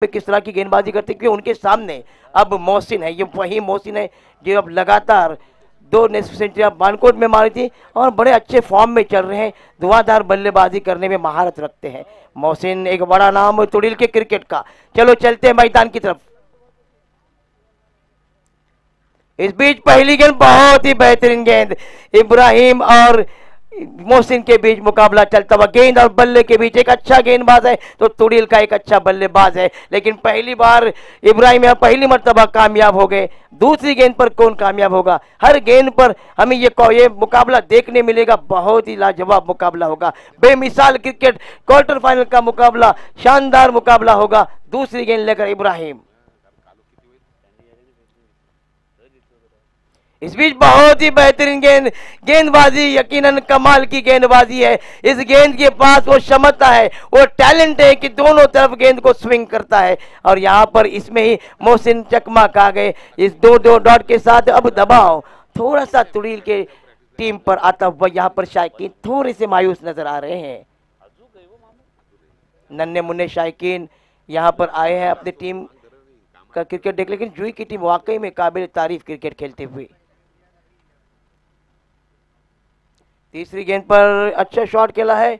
पे किस तरह की गेंदबाजी करते हैं, क्योंकि उनके सामने अब मोहसिन है, ये वही मोहसिन है जो अब लगातार 2 सेंचुरियां बानकोट में मारी थी और बड़े अच्छे फॉर्म में चल रहे हैं, धुआंधार बल्लेबाजी करने में महारत रखते हैं। मोहसिन एक बड़ा नाम तुड़िल के क्रिकेट का। चलो चलते हैं मैदान की तरफ। इस बीच पहली गेंद बहुत ही बेहतरीन गेंद, इब्राहिम और मोहसिन के बीच मुकाबला चलता हुआ, गेंद और बल्ले के बीच एक अच्छा गेंदबाज है तो तुड़िल का एक अच्छा बल्लेबाज है, लेकिन पहली बार इब्राहिम यहाँ पहली मर्तबा कामयाब हो गए। दूसरी गेंद पर कौन कामयाब होगा? हर गेंद पर हमें ये मुकाबला देखने मिलेगा, बहुत ही लाजवाब मुकाबला होगा, बेमिसाल क्रिकेट क्वार्टर फाइनल का मुकाबला, शानदार मुकाबला होगा। दूसरी गेंद लेकर इब्राहिम, इस बीच बहुत ही बेहतरीन गेंदबाजी, यकीनन कमाल की गेंदबाजी है। इस गेंद के पास वो क्षमता है, वो टैलेंट है कि दोनों तरफ गेंद को स्विंग करता है, और यहाँ पर इसमें ही मोहसिन चकमा खा गए। इस 2 डॉट के साथ अब दबाव थोड़ा सा तुड़िल के टीम पर आता हुआ, यहाँ पर शायकीन थोड़े से मायूस नजर आ रहे हैं। नन्हे मुन्ने शायकीन यहाँ पर आए हैं अपनी टीम का क्रिकेट देख, लेकिन जुई की टीम वाकई में काबिल तारीफ क्रिकेट खेलते हुए। तीसरी गेंद पर अच्छा शॉट खेला है,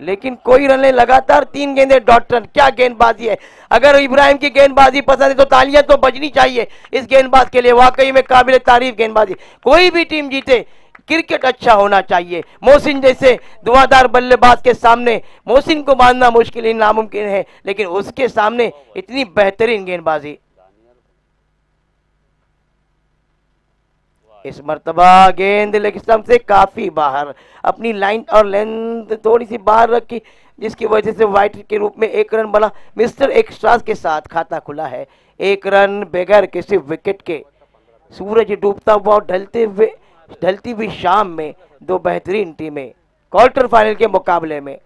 लेकिन कोई रन नहीं, लगातार 3 गेंदें डॉट रन। क्या गेंदबाजी है! अगर इब्राहिम की गेंदबाजी पसंद है तो तालियां तो बजनी चाहिए इस गेंदबाज के लिए, वाकई में काबिल तारीफ गेंदबाजी। कोई भी टीम जीते, क्रिकेट अच्छा होना चाहिए। मोहसिन जैसे धुआंधार बल्लेबाज के सामने मोहसिन को मानना मुश्किल ही नामुमकिन है, लेकिन उसके सामने इतनी बेहतरीन गेंदबाजी। इस मर्तबा गेंद लेग स्टंप से काफी बाहर, अपनी लाइन और लेंथ थोड़ी सी बाहर रखी, जिसकी वजह से वाइड के रूप में 1 रन बना। मिस्टर एक्स्ट्रास के साथ खाता खुला है, 1 रन बगैर किसी विकेट के। सूरज डूबता हुआ और ढलती हुई शाम में 2 बेहतरीन टीमें क्वार्टर फाइनल के मुकाबले में।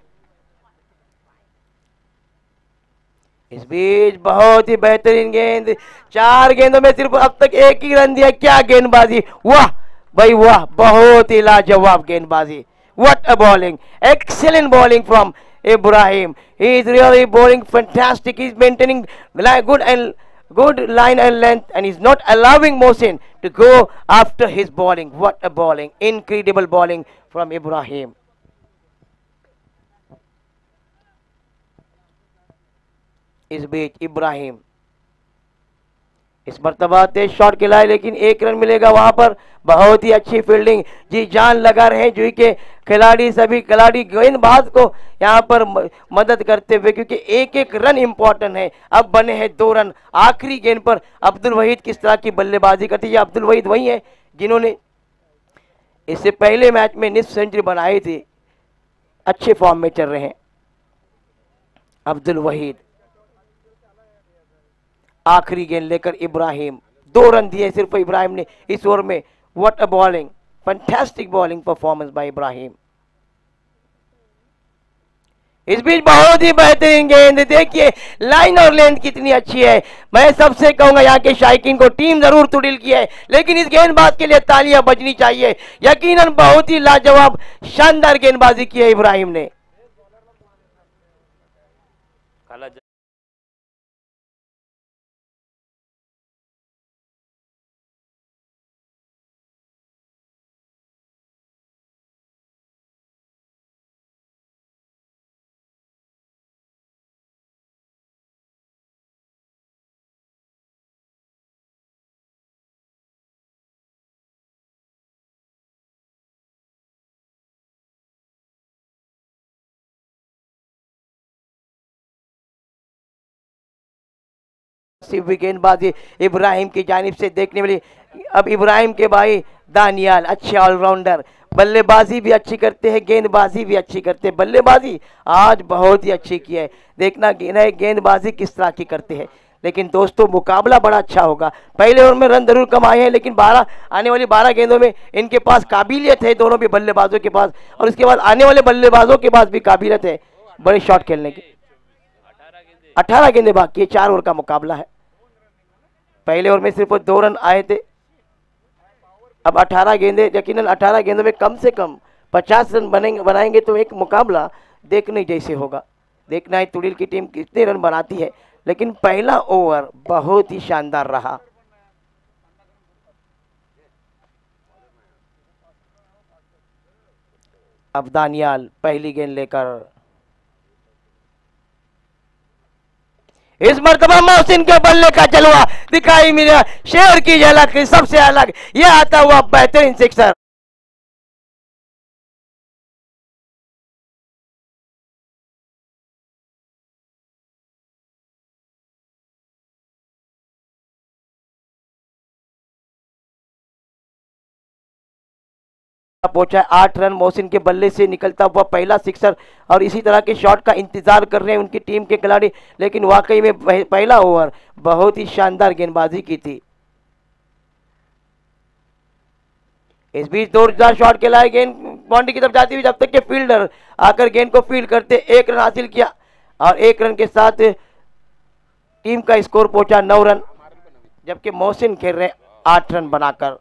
इस बीच बहुत ही बेहतरीन गेंद, 4 गेंदों में सिर्फ अब तक 1 ही रन दिया। क्या गेंदबाजी! वाह भाई वाह, बहुत ही लाजवाब गेंदबाजी। What a bowling, excellent bowling from Ibrahim. He is really bowling fantastic. He is maintaining good line and length, and he's not allowing Mohsin to go after his bowling. What a bowling! Incredible bowling from Ibrahim. इस बीच इब्राहिम इस मर्तबा तेज shot खिलाए, लेकिन 1 run मिलेगा वहां पर। बहुत ही अच्छी फील्डिंग, जी जान लगा रहे हैं जुई के खिलाड़ी, सभी खिलाड़ी गेंदबाज को यहाँ पर मदद करते हुए, क्योंकि 1-1 रन इंपॉर्टेंट है। अब बने हैं 2 रन आखिरी गेंद पर। अब्दुल वहीद किस तरह की बल्लेबाजी करती है? अब्दुल वहीद वही है जिन्होंने इससे पहले मैच में निस्फ सेंचुरी बनाई थी, अच्छे फॉर्म में चल रहे हैं अब्दुल वहीद। आखिरी गेंद लेकर इब्राहिम, 2 रन दिए सिर्फ इब्राहिम ने इस ओवर में। What a bowling, fantastic bowling performance by Ibrahim. इस बीच बहुत ही बेहतरीन गेंद, देखिए लाइन और लेंथ कितनी अच्छी है। मैं सबसे कहूंगा यहाँ के शायकीन को, टीम जरूर तुड़िल की है, लेकिन इस गेंदबाज के लिए तालियां बजनी चाहिए। यकीनन बहुत ही लाजवाब शानदार गेंदबाजी की है इब्राहिम ने। गेंदबाजी इब्राहिम की जानिब से देखने मिली। अब इब्राहिम के भाई दानियाल अच्छे ऑलराउंडर, बल्लेबाजी भी अच्छी करते हैं, गेंदबाजी भी अच्छी करते हैं। बल्लेबाजी आज बहुत ही अच्छी की है, देखना गेंदबाजी किस तरह की करते हैं। लेकिन दोस्तों मुकाबला बड़ा अच्छा होगा। पहले ओवर में रन जरूर कम आए हैं, लेकिन आने वाली 12 गेंदों में इनके पास काबिलियत है, दोनों भी बल्लेबाजों के पास, और उसके बाद आने वाले बल्लेबाजों के पास भी काबिलियत है बड़े शॉट खेलने की। 18 गेंदें बाकी है, 4 ओवर का मुकाबला है। पहले ओवर में सिर्फ 2 रन आए थे, अब 18 गेंदें। यकीनन 18 गेंदों में कम से कम 50 रन बनाएंगे तो एक मुकाबला देखने जैसे होगा। देखना है तुड़िल की टीम कितने रन बनाती है। लेकिन पहला ओवर बहुत ही शानदार रहा। अब दानियाल पहली गेंद लेकर, इस मर्तबा मोहसिन के बल्ले का जलवा दिखाई मिला, शेर की झलक सबसे अलग, यह आता हुआ बेहतरीन सिक्सर। पहुंचा 8 रन मोहसिन के बल्ले से निकलता हुआ पहला सिक्सर, और इसी तरह के शॉट का इंतजार कर रहे हैं उनकी टीम के खिलाड़ी। लेकिन वाकई में पहला ओवर बहुत ही शानदार गेंदबाजी की थी। इस बीच जोरदार शॉट खेला है, गेंद बाउंड्री की तरफ जाती हुई, जब तक के फील्डर आकर गेंद को फील्ड करते 1 रन हासिल किया, और 1 रन के साथ टीम का स्कोर पहुंचा 9 रन, जबकि मोहसिन खेल रहे 8 रन बनाकर।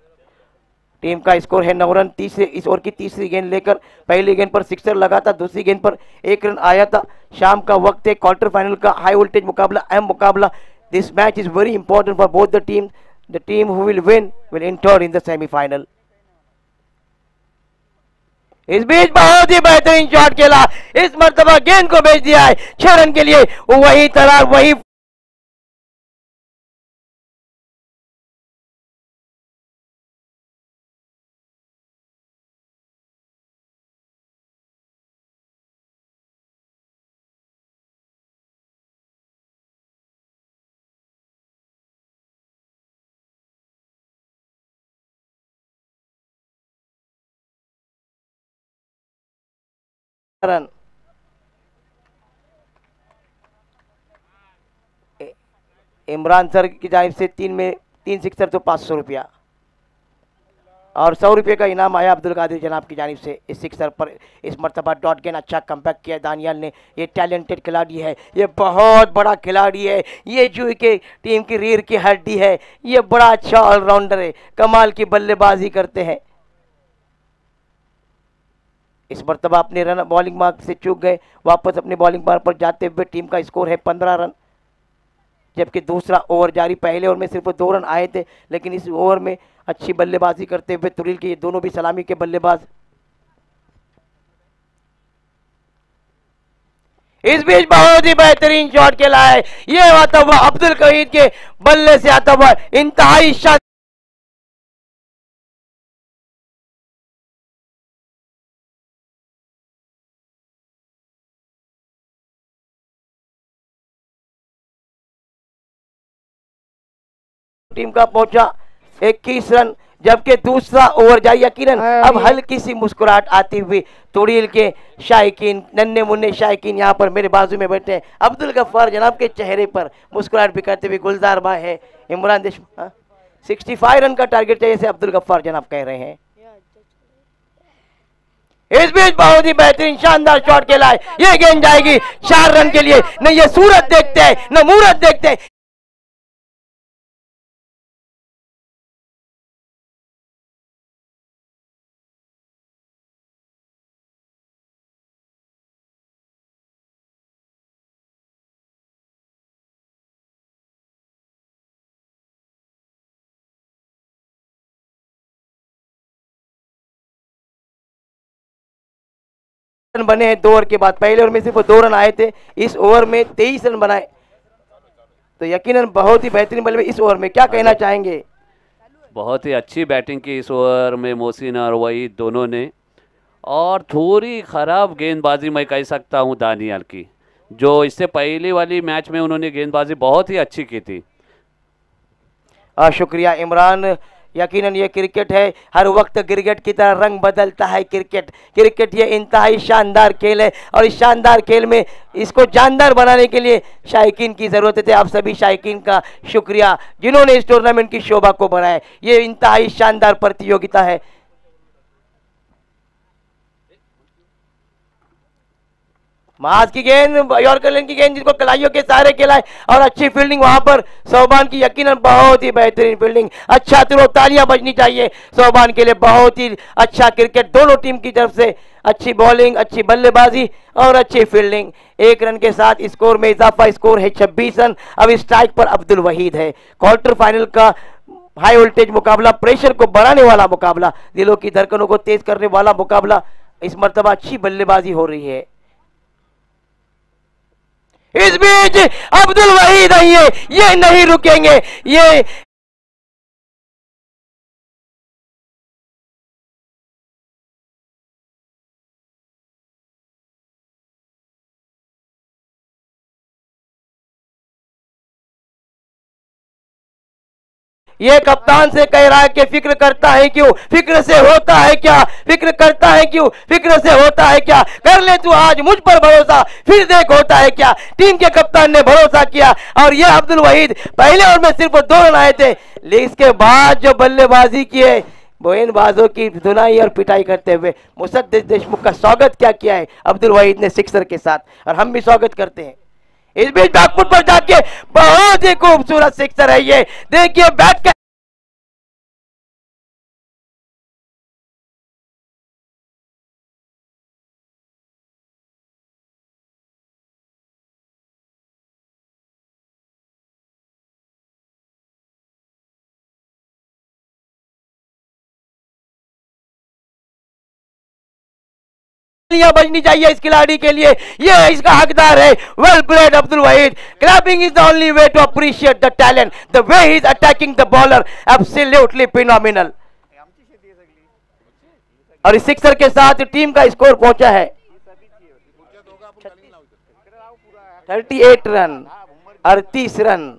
टीम का स्कोर है 9 रन। तीसरे इस ओवर की तीसरी गेंद लेकर, पहली गेंद पर सिक्सर लगा था, दूसरी गेंद पर 1 रन आया था। शाम का वक्त है, क्वार्टर फाइनल का हाई वोल्टेज मुकाबला, अहम मुकाबला। This match is very important for both the team. The team who will win will enter in the semifinal. इस बीच बहुत ही बेहतरीन शॉट खेला, इस मर्तबा गेंद को भेज दिया है 6 रन के लिए। वही तरह वही रन। इमरान सर की जानिब से 3 सिक्सर तो 500 रुपया, और 100 रुपये का इनाम आया अब्दुल कादिर जनाब की जानिब से इस सिक्सर पर। इस मरतबा डॉट गेंद अच्छा कमबैक किया दानियाल ने। ये टैलेंटेड खिलाड़ी है, ये बहुत बड़ा खिलाड़ी है, ये जो के टीम की रीढ़ की हड्डी है, ये बड़ा अच्छा ऑलराउंडर है, कमाल की बल्लेबाजी करते हैं। इस मरतबा अपने रन बॉलिंग मार्क से चूक गए, वापस अपने बॉलिंग मार्क पर जाते हुए टीम का स्कोर है 15 रन, जबकि दूसरा ओवर जारी। पहले ओवर में सिर्फ 2 रन आए थे, लेकिन इस ओवर में अच्छी बल्लेबाजी करते हुए तुरील के ये दोनों भी सलामी के बल्लेबाज। इस बीच बहुत ही बेहतरीन शॉट खेला है, ये आता हुआ अब्दुल कहीद के बल्ले से आता हुआ इंतहाई शानदार। टीम का पहुंचा 21 रन, जबकि दूसरा ओवर जारी। यकीनन अब हल्की सी मुस्कुराहट आती हुई तुड़ील के शायकीन, नन्हे मुन्ने शायकीन यहाँ पर मेरे बाजू में बैठे हैं, अब्दुल गफ्फार जनाब के चेहरे पर मुस्कुराहट भी करते हुए गुलजार भाई है, इमरान देशमुख। 65 रन का टारगेट चाहिए, अब्दुल गफ्फार जनाब कह रहे हैं। इस बीच बहुत ही बेहतरीन शानदार शॉट खेला है, ये गेंद जाएगी 4 रन के लिए। न ये सूरत देखते हैं न मूरत देखते हैं। रन बने हैं 2 ओवर के बाद, पहले ओवर में सिर्फ 2 रन आए थे, इस ओवर में 23 रन बनाए, तो यकीनन बहुत ही बेहतरीन बल्ले। इस ओवर में क्या कहना चाहेंगे? बहुत ही अच्छी बैटिंग की इस ओवर में मोहसिन और वहीद दोनों ने, और थोड़ी ख़राब गेंदबाजी मैं कह सकता हूं दानियाल की, जो इससे पहली वाली मैच में उन्होंने गेंदबाजी बहुत ही अच्छी की थी। शुक्रिया इमरान। यकीनन ये क्रिकेट है, हर वक्त क्रिकेट की तरह रंग बदलता है क्रिकेट ये इंतहाई शानदार खेल है, और इस शानदार खेल में इसको जानदार बनाने के लिए शायकीन की ज़रूरत है। आप सभी शायकीन का शुक्रिया जिन्होंने इस टूर्नामेंट की शोभा को बढ़ाया। ये इंतहाई शानदार प्रतियोगिता है। माज की गेंद, यॉर्कर लेन की गेंद जिसको कलाइयों के सहारे खिलाए और अच्छी फील्डिंग वहां पर सोबान की, यकीनन बहुत ही बेहतरीन फील्डिंग। अच्छा थ्रो, तालियां बजनी चाहिए सोबान के लिए। बहुत ही अच्छा क्रिकेट दोनों टीम की तरफ से। अच्छी बॉलिंग, अच्छी बल्लेबाजी और अच्छी फील्डिंग। 1 रन के साथ स्कोर में इजाफा, स्कोर है 26 रन। अब स्ट्राइक पर अब्दुल वहीद है। क्वार्टर फाइनल का हाई वोल्टेज मुकाबला, प्रेशर को बढ़ाने वाला मुकाबला, दिलों की धड़कनों को तेज करने वाला मुकाबला। इस मर्तबा अच्छी बल्लेबाजी हो रही है। इस बीच अब्दुल वहीद है, ये नहीं रुकेंगे। ये कप्तान से कह रहा है कि फिक्र करता है क्यों, फिक्र से होता है क्या, फिक्र करता है क्यों, फिक्र से होता है क्या, कर ले तू आज मुझ पर भरोसा, फिर देख होता है क्या। टीम के कप्तान ने भरोसा किया और ये अब्दुल वहीद पहले ओवर में सिर्फ 2 रन आए थे, लेकिन इसके बाद जो बल्लेबाजी की है, गेंदबाजों की धुनाई और पिटाई करते हुए मुसद्दिक देशमुख का स्वागत क्या किया है अब्दुल वहीद ने सिक्सर के साथ, और हम भी स्वागत करते हैं। इस बीच बैकफुट पर जाके बहुत ही खूबसूरत सिक्सर है ये, देखिए बैट का बजनी चाहिए इस खिलाड़ी के लिए, ये इसका हकदार है। Well played Abdul Wahid. Clapping is the only way to appreciate the talent, the way he is attacking the bowler, absolutely phenomenal. और इस सिक्सर के साथ टीम का स्कोर पहुंचा है 38 रन, 38 रन।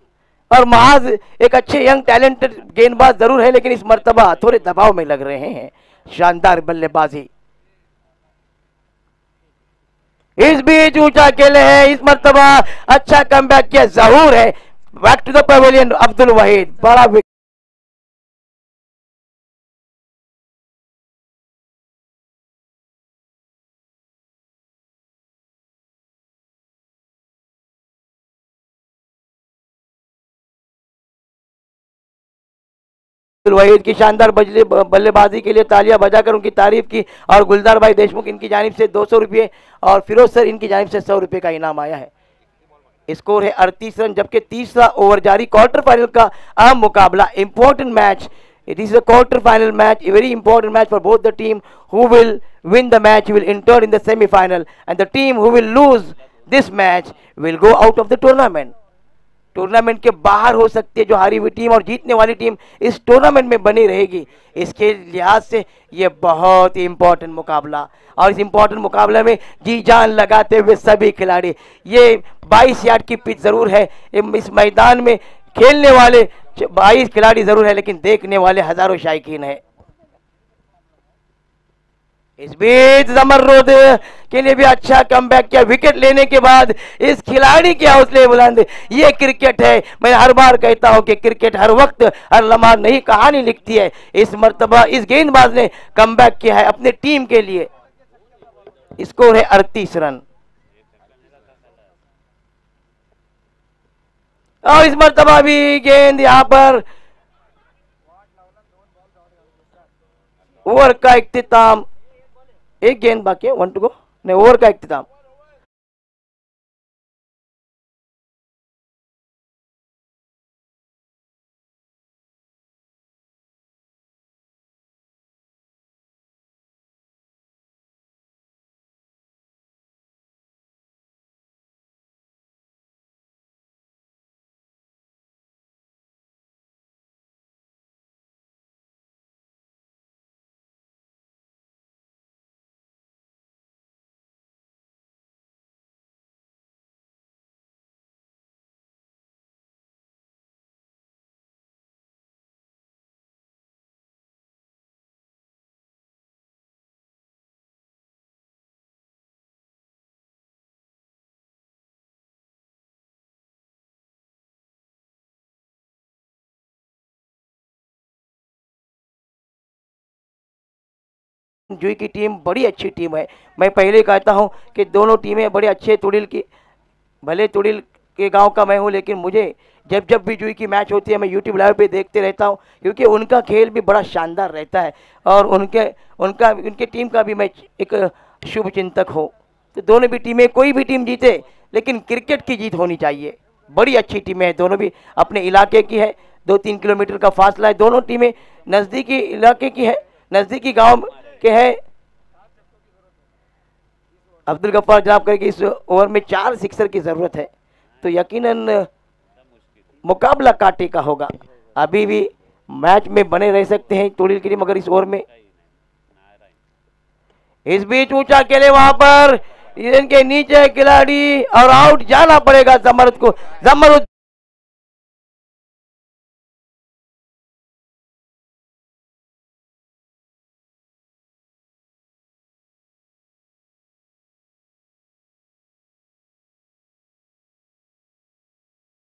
और महज एक अच्छे यंग टैलेंटेड गेंदबाज जरूर है, लेकिन इस मर्तबा थोड़े दबाव में लग रहे हैं। शानदार बल्लेबाजी। इस बीच ऊंचा खेले हैं इस मर्तबा, अच्छा कमबैक किया जहूर है। Back to the pavilion Abdul Wahid, बड़ा वहीद की शानदार बल्लेबाजी के लिए तालियां बजाकर उनकी तारीफ की। और गुलजार भाई देशमुख इनकी जानिब से 200 रुपये और फिरोज सर इनकी जानिब से 100 रुपये का इनाम आया है। स्कोर है 38 रन, जबकि तीसरा ओवर जारी। क्वार्टर फाइनल का अहम मुकाबला, important match. It is a quarter final match, a very important match for both the team. Who will win the match will enter in the semi final, and the team who will lose this match will go out of the tournament. Tournament के बाहर हो सकती है जो हारी हुई team, और जीतने वाली टीम इस टूर्नामेंट में बनी रहेगी। इसके लिहाज से ये बहुत ही इंपॉर्टेंट मुकाबला, और इस इंपॉर्टेंट मुकाबले में जी जान लगाते हुए सभी खिलाड़ी। ये 22 यार्ड की पिच जरूर है, इस मैदान में खेलने वाले 22 खिलाड़ी जरूर है, लेकिन देखने वाले हजारों शायकीन है। इस बीच जमर्रुद के लिए भी अच्छा कमबैक किया विकेट लेने के बाद। इस खिलाड़ी के हौसले बुलंद, ये क्रिकेट है। मैं हर बार कहता हूं कि क्रिकेट हर वक्त हर लम्हा नई कहानी लिखती है। इस मर्तबा इस गेंदबाज ने कमबैक किया है अपनी टीम के लिए। स्कोर है 38 रन। और इस मर्तबा भी गेंद यहां पर ओवर का इख्तिताम, एक गेंद बाकी है, 1 टू गो, नहीं ओवर का इख्तिताम। जुई की टीम बड़ी अच्छी टीम है। मैं पहले कहता हूं कि दोनों टीमें बड़े अच्छे तुड़िल की, भले तुड़िल के गांव का मैं हूं, लेकिन मुझे जब जब भी जुई की मैच होती है मैं यूट्यूब लाइव पे देखते रहता हूं, क्योंकि उनका खेल भी बड़ा शानदार रहता है और उनके टीम का भी मैं एक शुभ चिंतक हूँ। तो दोनों भी टीमें, कोई भी टीम जीते लेकिन क्रिकेट की जीत होनी चाहिए। बड़ी अच्छी टीमें हैं, दोनों भी अपने इलाके की है, 2-3 किलोमीटर का फासला है। दोनों टीमें नज़दीकी इलाके की है, नज़दीकी गांव के हैं। अब्दुल गफ्फार जनाब करें कि इस ओवर में 4 सिक्सर की ज़रूरत है, तो यकीनन मुकाबला कांटे का होगा। अभी भी मैच में बने रह सकते हैं तुड़िल की टीम, मगर इस ओवर में इस बीच ऊंचा खेले वहां पर इनके नीचे खिलाड़ी और आउट जाना पड़ेगा जमरुद को। जमरुद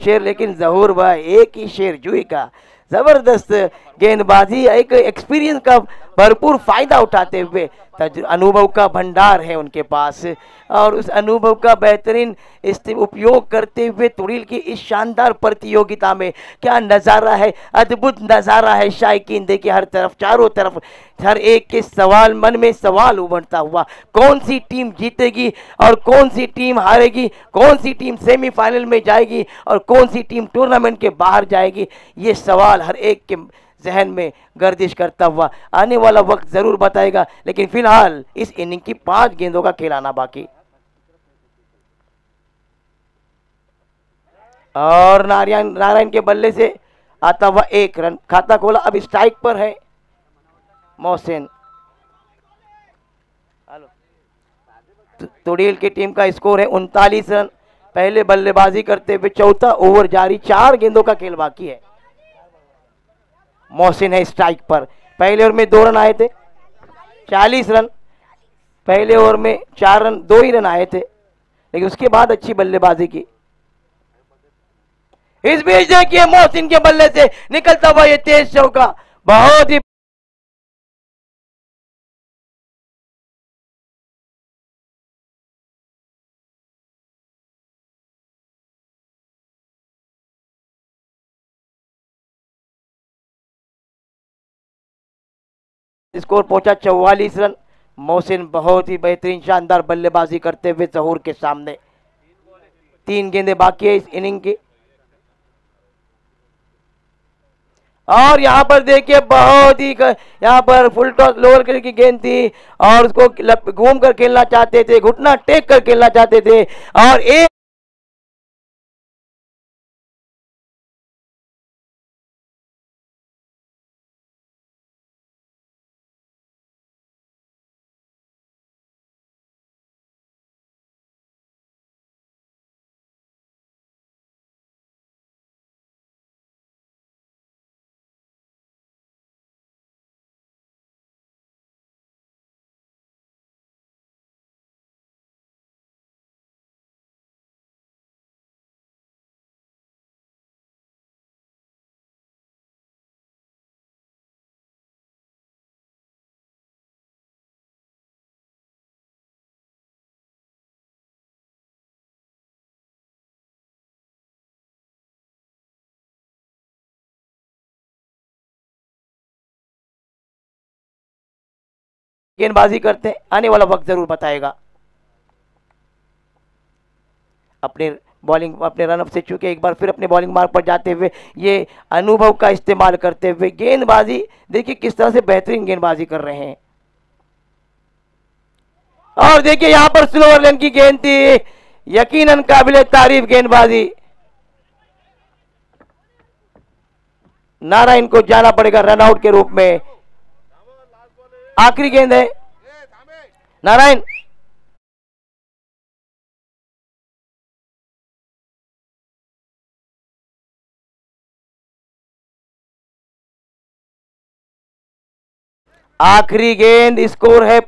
शेर, लेकिन जहूर भाई एक ही शेर जुई का, जबरदस्त गेंदबाजी, एक एक्सपीरियंस का भरपूर फायदा उठाते हुए अनुभव का भंडार है उनके पास, और उस अनुभव का बेहतरीन उपयोग करते हुए तुड़िल की इस शानदार प्रतियोगिता में क्या नज़ारा है, अद्भुत नज़ारा है। शायकीन देखिए हर तरफ, चारों तरफ, हर एक के सवाल, मन में सवाल उभरता हुआ, कौन सी टीम जीतेगी और कौन सी टीम हारेगी, कौन सी टीम सेमीफाइनल में जाएगी और कौन सी टीम टूर्नामेंट के बाहर जाएगी, ये सवाल हर एक के जहन में गर्दिश करता हुआ आने वाला वक्त जरूर बताएगा। लेकिन फिलहाल इस इनिंग की 5 गेंदों का खेल आना बाकी, और नारायण के बल्ले से आता हुआ 1 रन, खाता खोला। अब स्ट्राइक पर है मोहसिन। तुड़िल की टीम का स्कोर है 39 रन, पहले बल्लेबाजी करते हुए चौथा ओवर जारी, 4 गेंदों का खेल बाकी है। मोहसिन है स्ट्राइक पर, पहले ओवर में 2 रन आए थे, 40 रन, पहले ओवर में 4 रन, 2 ही रन आए थे, लेकिन उसके बाद अच्छी बल्लेबाजी की। इस बीच देखिए मोहसिन के बल्ले से निकलता हुआ ये तेज चौका, बहुत ही स्कोर पहुंचा 44 रन। मोहसिन बहुत ही बेहतरीन शानदार बल्लेबाजी करते हुए जहूर के सामने। 3 गेंदें बाकी है इस इनिंग की, और यहां पर देखिए बहुत ही यहां पर फुल टॉस लोअर कलर की गेंद थी और उसको घूम कर खेलना चाहते थे, घुटना टेक कर खेलना चाहते थे, और एक गेंदबाजी करते हैं, आने वाला वक्त जरूर बताएगा। अपने बॉलिंग, अपने रन अप से चूके एक बार फिर अपने बॉलिंग मार्ग पर जाते हुए ये अनुभव का इस्तेमाल करते हुए गेंदबाजी देखिए किस तरह से बेहतरीन गेंदबाजी कर रहे हैं। और देखिए यहां पर स्लोअर लेन की गेंद थी, यकीनन काबिले तारीफ गेंदबाजी। नारायण को जाना पड़ेगा रन आउट के रूप में, आखिरी गेंद है नारायण। आखिरी गेंद, स्कोर है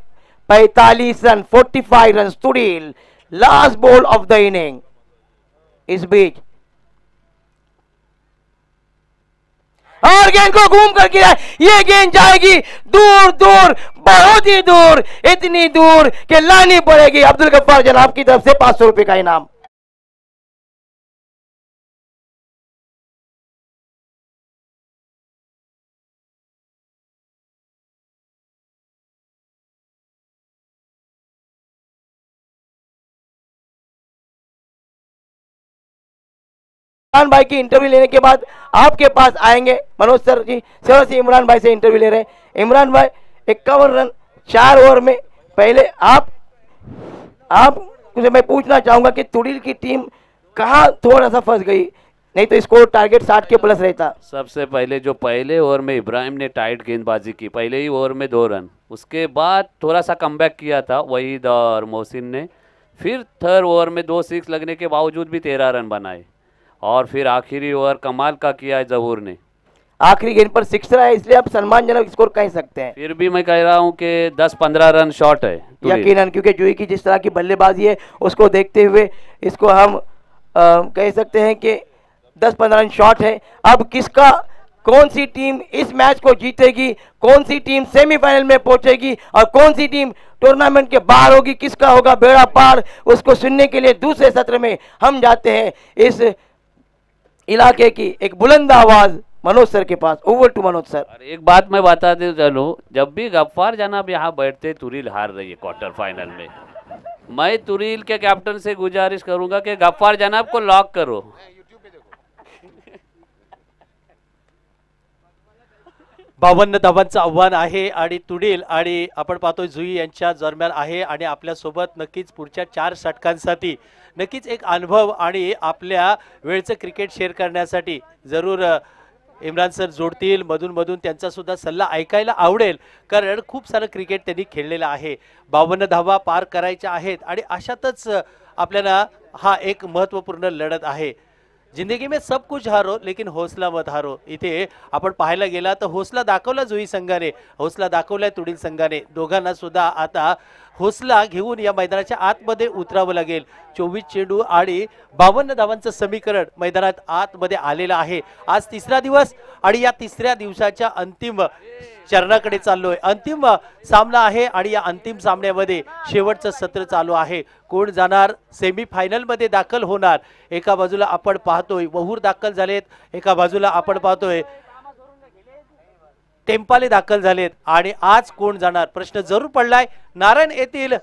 45 रन, 45 रन तुड़िल, last ball of the inning. इस बीच और गेंद को घूम कर गिरा, ये गेंद जाएगी दूर दूर, बहुत ही दूर, इतनी दूर कि लानी पड़ेगी अब्दुल गफ्फार जनाब की तरफ से 500 रुपए का इनाम। इमरान भाई की इंटरव्यू लेने के बाद आपके पास आएंगे मनोज सर जी। सेवा से इमरान भाई से इंटरव्यू ले रहे हैं। इमरान भाई 51 रन 4 ओवर में, पहले आप मैं पूछना चाहूंगा कि तुड़ील की टीम कहाँ थोड़ा सा फंस गई, नहीं तो स्कोर टारगेट 60 के प्लस रहता। सबसे पहले जो पहले ओवर में इब्राहिम ने टाइट गेंदबाजी की, पहले ही ओवर में 2 रन, उसके बाद थोड़ा सा कमबैक किया था वहीद और मोहसिन ने, फिर थर्ड ओवर में 2 6 लगने के बावजूद भी 13 रन बनाए, और फिर आखिरी ओवर कमाल का किया है जहूर ने, आखिरी गेंद पर 6 रहा है, इसलिए आप सम्मानजनक स्कोर कह सकते हैं। फिर भी मैं कह रहा हूं कि 10-15 रन शॉर्ट है यकीनन, क्योंकि जूही की जिस तरह की बल्लेबाजी है उसको देखते हुए इसको हम कह सकते हैं कि 10-15 रन शॉर्ट है। अब किसका, कौन सी टीम इस मैच को जीतेगी, कौन सी टीम सेमीफाइनल में पहुंचेगी और कौन सी टीम टूर्नामेंट के बाहर होगी, किसका होगा बेड़ा पार, उसको सुनने के लिए दूसरे सत्र में हम जाते हैं इस इलाके की एक बुलंद आवाज मनोज सर के पास। Over to Manoj sir. और एक बात मैं बता दे चलो, जब भी गफ्फार जनाब यहाँ बैठते तुरील हार रही है क्वार्टर फाइनल में, मैं तुरील के कैप्टन से गुजारिश करूंगा कि गफ्फार जनाब को लॉक करो। 52 धावांचं आव्हान आहे आणि तुडील आणि आपण पाहतोय जुई यांच्या दरम्यान आहे आणि आपल्या सोबत नक्कीच पुढच्या 4 षटकांसाठी नक्कीच एक अनुभव आणि आपल्या वेळचं क्रिकेट शेअर करण्यासाठी जरूर इम्रान सर जोडतील। मधून मधून त्यांचा सुद्धा सल्ला ऐकायला आवडेल, कारण खूप सारं क्रिकेट त्यांनी खेळलेलं आहे। 52 धावा पार करायच्या आहेत आणि अशातच आपल्याला हा एक महत्त्वपूर्ण लढत आहे। जिंदगी में सब कुछ हारो लेकिन हौसला मत हारो। इथे आपण पाहायला गेला तर हौसला दाखवला जुई संघाने, हौसला दाखवलाय तुडील संघाने। दोघांना सुद्धा आता हौसला घेऊन या मैदानाच्या आतमध्ये उतरावं लागेल। 24 चेंडू आणि 52 धावांचं समीकरण मैदानात आतमध्ये आलेलं आहे। आज तिसरा दिवस आणि या तिसऱ्या दिवसाच्या अंतिम चरणाकडे चाललोय। अंतिम सामना आहे आणि या अंतिम सामन्यामध्ये शेवटचं सत्र चालू आहे। कोण जाणार सेमी फायनल मध्ये दाखल होणार, एका बाजूला आपण पाहतोय वहूर दाखल झालेत, एका बाजूला आपण पाहतोय टेम्पाले दाखल झालेत आणि आज कोण जाणार प्रश्न जरूर पडलाय नारायण येथील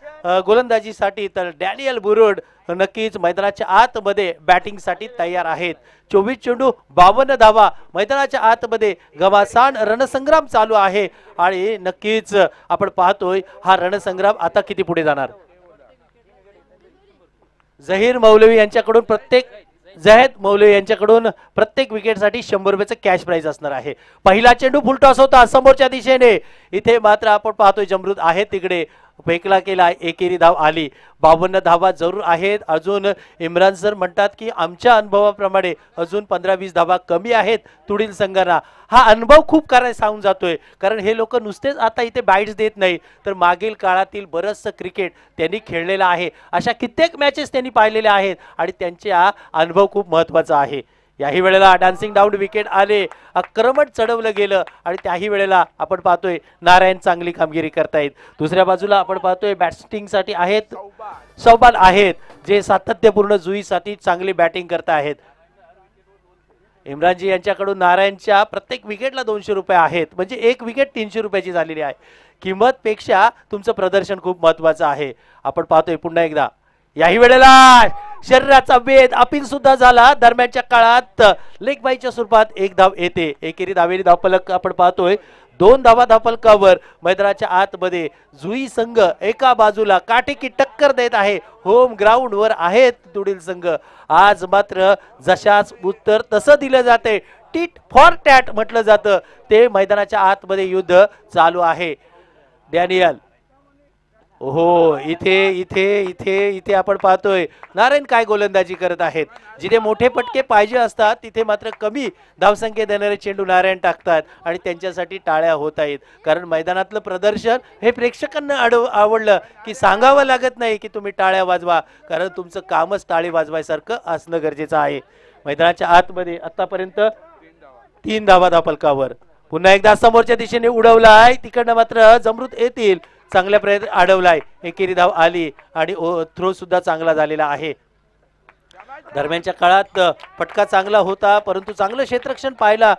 गोलंदाजीसाठी। तर डॅनियल बुरुड नक्कीच मैदानाच्या आतमध्ये बॅटिंगसाठी तयार आहेत। 24 चेंडू 52 धावा, मैदानाच्या आतमध्ये घमासान रणसंग्राम चालू आहे आणि नक्कीच आपण पाहतोय हा रणसंग्राम आता किती पुढे जाणार। झहीर मौलवी यांच्याकडून जाहिद मौलवी यांच्याकडून प्रत्येक विकेटसाठी 100 रुपयाचं कॅश प्राइज असणार आहे। पहिला चेंडू फुलटॉस होता समोरच्या दिशेने, इथे मात्र आपण पाहतोय जमरूद आहे तिकडे, फेकला केला, एकेरी धाव आली। 52 धावा जरूर आहेत अजून। इम्रान सर म्हणतात की आमच्या अनुभवाप्रमाणे अजून 15-20 धावा कमी आहेत तुडील संघाला। हा अनुभव खूप काय सांगून जातोय, कारण हे लोक नुसतेच आता इथे बाईट्स देत नाही, तर मागील काळातील बरंचसं क्रिकेट त्यांनी खेळलेलं आहे। अशा कित्येक मॅचेस त्यांनी पाहिलेल्या आहेत आणि त्यांचा अनुभव खूप महत्त्वाचा आहे। याही वेळेला डान्सिंग डाऊन विकेट आले, आक्रमण चढवलं गेलं आणि त्याही वेळेला आपण पाहतोय नारायण चांगली कामगिरी करतायत। दुसऱ्या बाजूला आपण पाहतोय बॅटिंगसाठी आहेत सौबान आहेत, जे सातत्यपूर्ण जुईसाठी चांगली बॅटिंग करत आहेत। इम्रानजी यांच्याकडून नारायणच्या प्रत्येक विकेटला 200 रुपये आहेत, म्हणजे एक विकेट 300 रुपयाची झालेली आहे। किंमत पेक्षा तुमचं प्रदर्शन खूप महत्त्वाचं आहे। आपण पाहतोय पुन्हा एकदा याही वेळेला शरीराचा वेध अपील सुद्धा झाला। दरम्यानच्या काळात लेग बाईच्या स्वरूपात एक धाव येते, एकेरी धावेरी धावफलक आपण पाहतोय 2 धावा धावफलकावर। मैदानाच्या आतमध्ये जुई संघ एका बाजूला काटेकी टक्कर देत आहे, होम ग्राउंड वर आहेत तुडील संघ। आज मात्र जशाच उत्तर तसं दिलं जाते, टीट फॉर टॅट म्हटलं जातं, ते मैदानाच्या आतमध्ये युद्ध चालू आहे। डॅनियल ओहो, इथे इथे इथे इथे आपण पाहतोय नारायण काय गोलंदाजी करत आहेत। जिथे मोठे पटके पाहिजे असतात तिथे मात्र कमी धावसंख्या देणारे चेंडू नारायण टाकतात आणि त्यांच्यासाठी टाळ्या होत आहेत, कारण मैदानातलं प्रदर्शन हे प्रेक्षकांना आवडलं की सांगावं लागत नाही की तुम्ही टाळ्या वाजवा, कारण तुमचं कामच टाळी वाजवायसारखं असणं गरजेचं आहे। मैदानाच्या आतमध्ये आतापर्यंत 3 धावा धावफलकावर पुन्हा एकदा समोरच्या दिशेने उडवलाय, तिकडनं मात्र जमरूत येतील, चांगल्या प्रयत्न अडवलाय, एकेरी धाव आली आणि थ्रो सुद्धा चांगला झालेला आहे। दरम्यानच्या काळात फटका चांगला होता, परंतु चांगलं क्षेत्ररक्षण पाहायला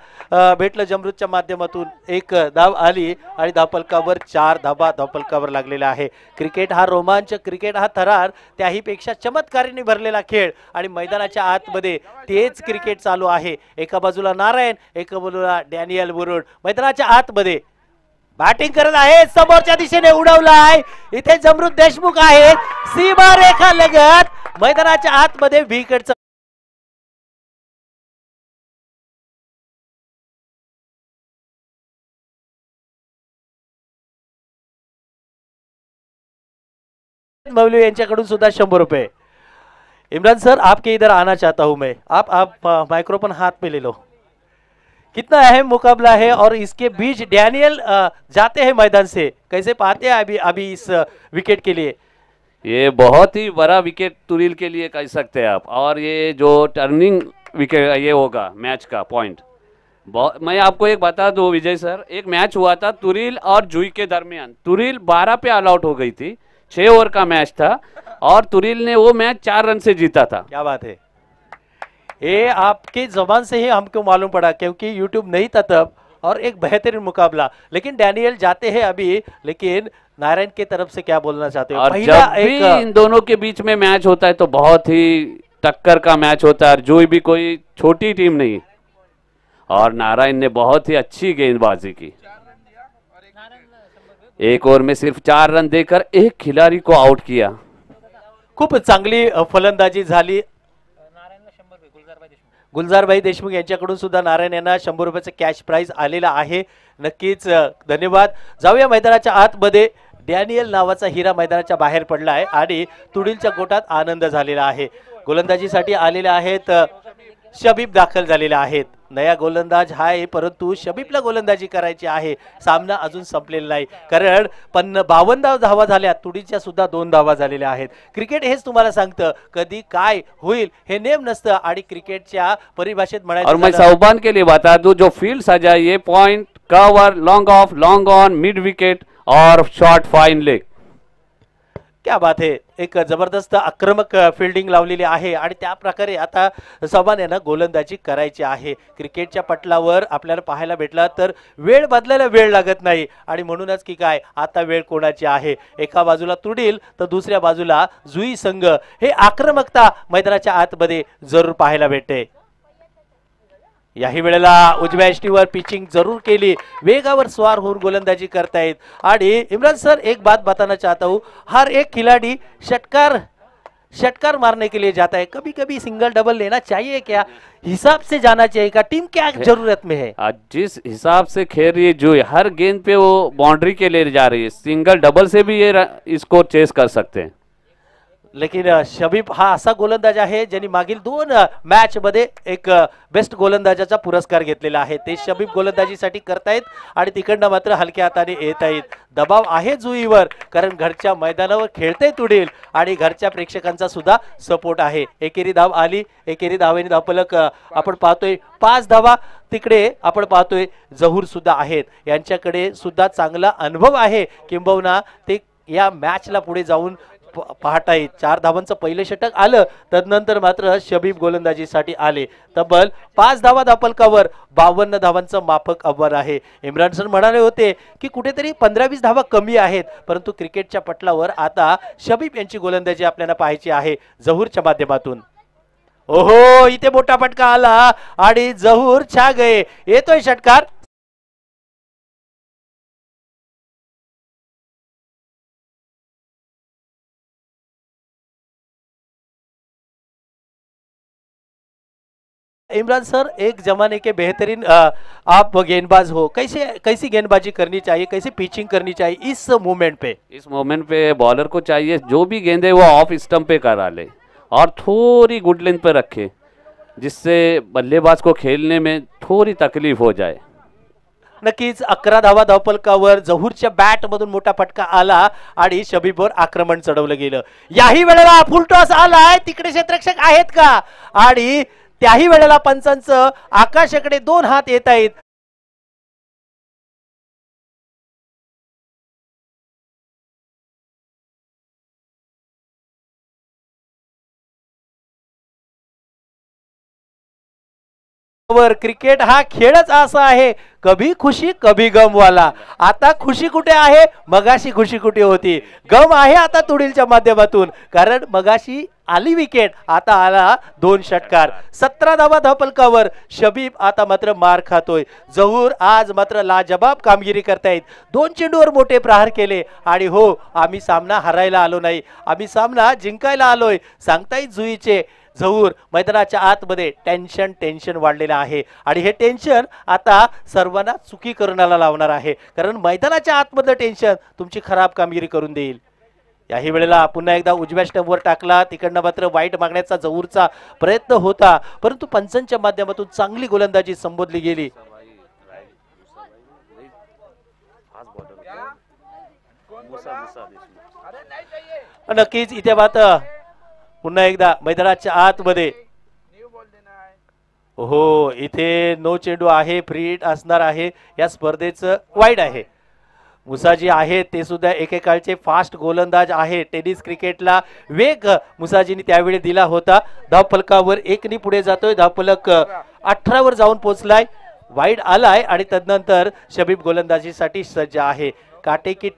भेटलं जमरूतच्या माध्यमातून। एक धाव आली आणि धावफलकावर 4 धावा धावफलकावर लागलेला आहे। क्रिकेट हा रोमांच, क्रिकेट हा थरार, त्याही पेक्षा चमत्कारीने भरलेला खेळ आणि मैदानाच्या आतमध्ये तेच क्रिकेट चालू आहे। एका बाजूला नारायण, एका बाजूला डॅनियल बुरुड मैदानाच्या आतमध्ये बॅटिंग करत आहे, समोरच्या दिशेने उडवलाय, इथे जमरूत देशमुख आहेत, सीमा रेखा लगत मैदानाच्या आतमध्ये विकेटचं मौली यांच्याकडून सुद्धा 100 रुपये। इमरान सर, आपके इधर आना चाहता हूं मैं, आप माइक्रोफोन हाथ में ले लो। कितना अहम मुकाबला है और इसके बीच डैनियल जाते हैं मैदान से, कैसे पाते हैं अभी इस विकेट के लिए? ये बहुत ही बड़ा विकेट तुरील के लिए कह सकते हैं आप, और ये जो टर्निंग विकेट ये होगा मैच का पॉइंट। मैं आपको एक बता दूं विजय सर, एक मैच हुआ था तुरील और जुई के दरमियान, तुरील 12 पे ऑल आउट हो गई थी, 6 ओवर का मैच था और तुरील ने वो मैच 4 रन से जीता था। क्या बात है, ये आपके जबान से ही हमको मालूम पड़ा, क्योंकि यूट्यूब नहीं था तब, और एक बेहतरीन मुकाबला। लेकिन डैनियल जाते हैं अभी, लेकिन नारायण की तरफ से क्या बोलना चाहते हो? और जब भी इन दोनों के बीच में मैच होता है तो बहुत ही टक्कर का मैच होता है, जो भी कोई छोटी टीम नहीं, और नारायण ने बहुत ही अच्छी गेंदबाजी की, एक ओवर में सिर्फ 4 रन देकर एक खिलाड़ी को आउट किया। खूप चांगली फलंदाजी झाली। गुलजारभाई देशमुख यांच्याकडून सुद्धा नारायण यांना 100 रुपयाचं कॅश प्राइज आलेला आहे, नक्कीच धन्यवाद। जाऊया मैदानाच्या आतमध्ये, डॅनियल नावाचा हिरा मैदानाच्या बाहेर पडला आहे आणि तुडीलच्या गोटात आनंद झालेला आहे। गोलंदाजीसाठी आलेले आहेत शबीब दाखल झालेले आहेत, नया गोलंदाज आहे, परंतु शबीबला गोलंदाजी करायची आहे। सामना अजून संपलेला नाही, कारण 52 धावा झाल्या, तुडीच्या सुद्धा 2 धावा झालेल्या आहेत। क्रिकेट हेच तुम्हाला सांगतं कधी काय होईल हे नेम नसतं, आणि क्रिकेटच्या परिभाषेत म्हणायचं और मैं साहबान के लिए बता दूं, जो फील्ड सजा ये point, cover, long off, long on, mid wicket और शॉर्ट फाइन लेग। क्या बात है, एक जबरदस्त आक्रमक फील्डिंग लावलेली आहे आणि त्या प्रकारे आता साहबान यांना गोलंदाजी करायची आहे। क्रिकेटच्या पटलावर आपल्याला पाहायला भेटला तर वेळ बदलायला वेळ लागत नाही, आणि म्हणूनच की काय आता वेळ कोणाची आहे, एका बाजूला तुडील तर दुसऱ्या बाजूला जुई संघ, हे आक्रमकता मैदानाच्या आतमध्ये जरूर पाहायला भेटते। याही वेळेला उजव्या एष्टीवर पिचिंग जरूर केली, वेगावर स्वार होऊन गोलंदाजी करतायत। आणि इमरान सर, एक बात बताना चाहता हूँ, हर एक खिलाड़ी षटकार मारने के लिए जाता है, कभी कभी सिंगल डबल लेना चाहिए क्या, हिसाब से जाना चाहिए क्या, टीम क्या जरूरत में है? जिस हिसाब से खेल रही है जो हर गेंद पे वो बाउंड्री के लिए जा रही है, सिंगल डबल से भी ये स्कोर चेस कर सकते हैं। लेकिन शबीब हा असा गोलंदाज आहे ज्यांनी मागील 2 मॅच मध्ये एक बेस्ट गोलंदाजाचा पुरस्कार घेतलेला आहे, ते शबीब गोलंदाजीसाठी करतायत आणि तिकडनं मात्र हलक्या हाताने येत आहेत। दबाव आहे जुईवर, कारण घरच्या मैदानावर खेळते तुडील आणि घरच्या प्रेक्षकांचा सुद्धा सपोर्ट आहे। एकेरी धाव आली, एकेरी धावेने धावफलक आपण पाहतोय 5 धावा, तिकडे आपण पाहतोय जहूर सुद्धा आहेत, यांच्याकडे सुद्धा चांगला अनुभव आहे, किंबहुना ते या मॅचला पुढे जाऊन पाहता येईल। 4 धावांचं पहिले षटक आलं, तदनंतर मात्र शबीब गोलंदाजीसाठी आले। तब्बल 5 धावा धावफलकावर 52 धावांचं माफक आव्हान आहे। इम्रान सर म्हणाले होते की कुठेतरी 15-20 धावा कमी आहेत, परंतु क्रिकेटच्या पटलावर आता शबीब यांची गोलंदाजी आपल्याला पाहायची आहे जहूरच्या माध्यमातून। ओहो, इथे मोठा फटका आला आणि जहूर छा गए, येतोय षटकार। इमरान सर, एक जमाने के बेहतरीन आप गेंदबाज हो, कैसी गेंदबाजी करनी चाहिए, कैसी पिचिंग करनी चाहिए इस मोमेंट पे? इस मोमेंट पे बॉलर को चाहिए जो भी गेंदे वो ऑफ स्टंप पे करा ले और थोड़ी गुड लेंथ पे रखे, जिससे बल्लेबाज को खेलने में थोड़ी तकलीफ हो जाए। नक्कीच 11 धावा धावफलकावर जहूरच्या बॅट मधून मोठा फटका आला आणि शबीबवर आक्रमण चढवलं गेलं। याही वेळेला फुल टॉस आलाय, तिकडे क्षेत्ररक्षक आहेत का, आणि त्याही वेळेला पंचांचं आकाशाकडे 2 हात येत आहेत। वर क्रिकेट हा खेळच असा आहे, कभी खुशी कभी गम वाला. आता खुशी कुठे आहे, मगाशी खुशी कुठे होती, गम आहे आता तुडीलच्या माध्यमातून. कारण मगाशी आली विकेट, आता आला 2 षटकार. 17 धावा धावफलकावर. शबीब आता मात्र मार खातोय. जहूर आज मात्र लाजबाब कामगिरी करतायत. 2 चेंडूवर मोठे प्रहार केले. आणि हो, आम्ही सामना हरायला आलो नाही, आम्ही सामना जिंकायला आलोय सांगतायत जुईचे. जहूर मैदानाच्या आतमध्ये टेन्शन वाढलेलं आहे आणि हे टेन्शन आता सर्वांना चुकी करण्याला लावणार आहे. कारण मैदानाच्या आतमधलं टेन्शन तुमची खराब कामगिरी करून देईल. याही वेळेला पुन्हा एकदा उजव्या स्टंपवर टाकला, तिकडनं मात्र वाईट मागण्याचा जहूरचा प्रयत्न होता, परंतु पंचांच्या माध्यमातून चांगली गोलंदाजी संबोधली गेली. नक्कीच इथे मात्र पुन्हा एकदा मैदानाच्या आतमध्ये हो, इथे नो चेंडू आहे, फ्री हिट असणार आहे. या स्पर्धेचं वाईड आहे. मुसाजी आहेत ते सुद्धा एकेकाळचे फास्ट गोलंदाज आहे. टेनिस क्रिकेटला वेग मुसाजींनी त्यावेळी दिला होता. धावफलकावर 1 पुढे जातोय. धावफलक 18 वर जाऊन पोहोचलाय. वाईड आलाय आणि तदनंतर शबीब गोलंदाजीसाठी सज्ज आहे. काटेकी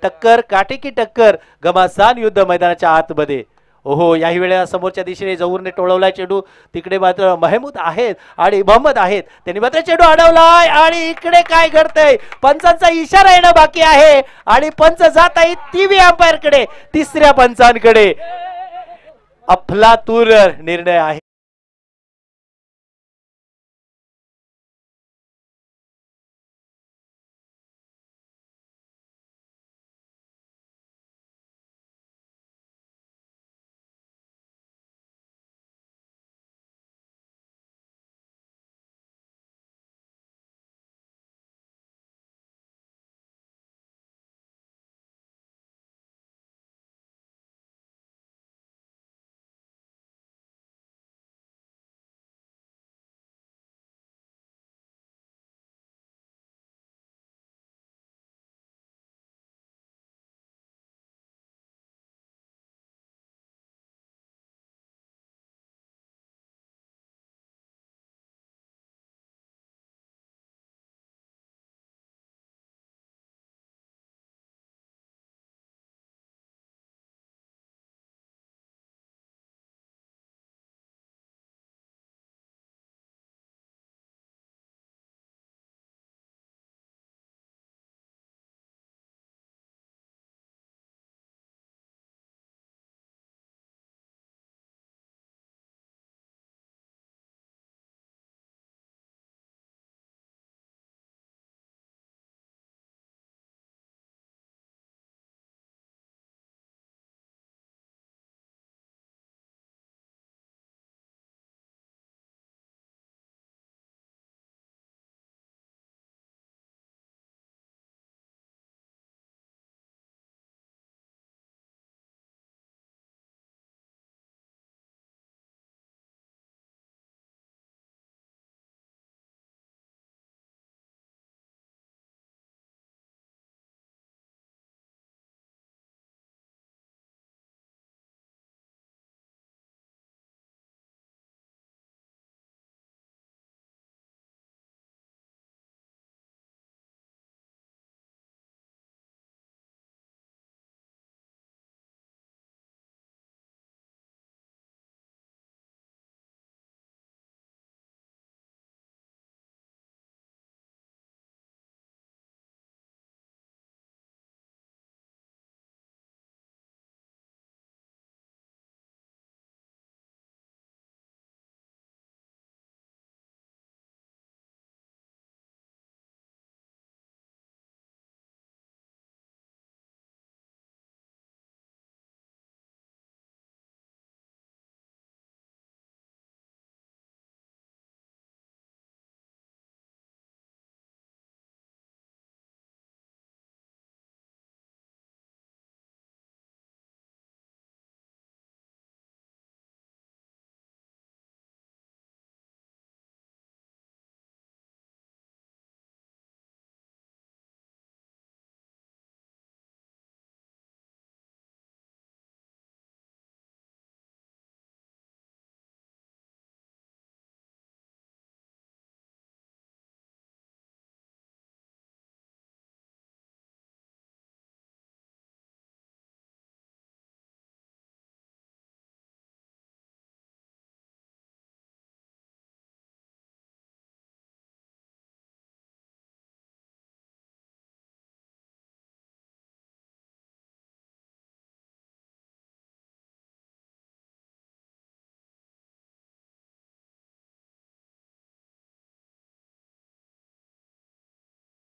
टक्कर घमासान युद्ध मैदानाच्या आतमध्ये. ओहो, याही वेळेला समोरच्या दिशेने जहूरने टोळवलाय चेंडू. तिकडे मात्र महमूद आहेत आणि मोहम्मद आहेत, त्यांनी मात्र चेंडू अडवलाय. आणि इकडे काय घडतंय, पंचांचा इशारा येणं बाकी आहे आणि पंच जात आहेत टीव्ही अंपायर कडे, तिसऱ्या पंचांकडे. अफलातून निर्णय आहे.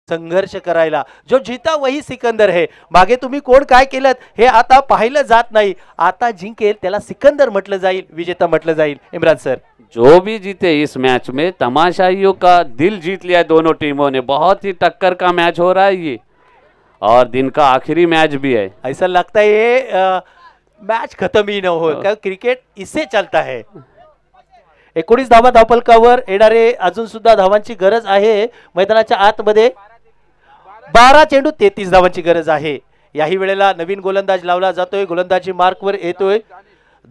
संघर्ष करायला, जो जीता वही सिकंदर है। मागे तुम्ही कोण काय केलं हे आता पाहिलं जात नाही, आता जिंकेल त्याला सिकंदर म्हटलं जाईल, विजेता म्हटलं जाईल। इम्रान सर, जो भी जीते इस मैच में तमाशाइयों का दिल जीत लिया दोनों टीमों ने। बहुत ही टक्कर का मैच हो रहा है ये, और दिन का आखिरी मैच भी है। ऐसा लगता है ये मैच खत्म ही न हो, क्या क्रिकेट इससे चलता है। 19 धावा धावफलकावर येणारे, अजून सुद्धा धावांची गरज आहे मैदानाच्या आतमध्ये। 12 चेंडू 33 धावांची गरज आहे। याही वेळेला नवीन गोलंदाज लावला जातोय, गोलंदाजी मार्कवर येतोय,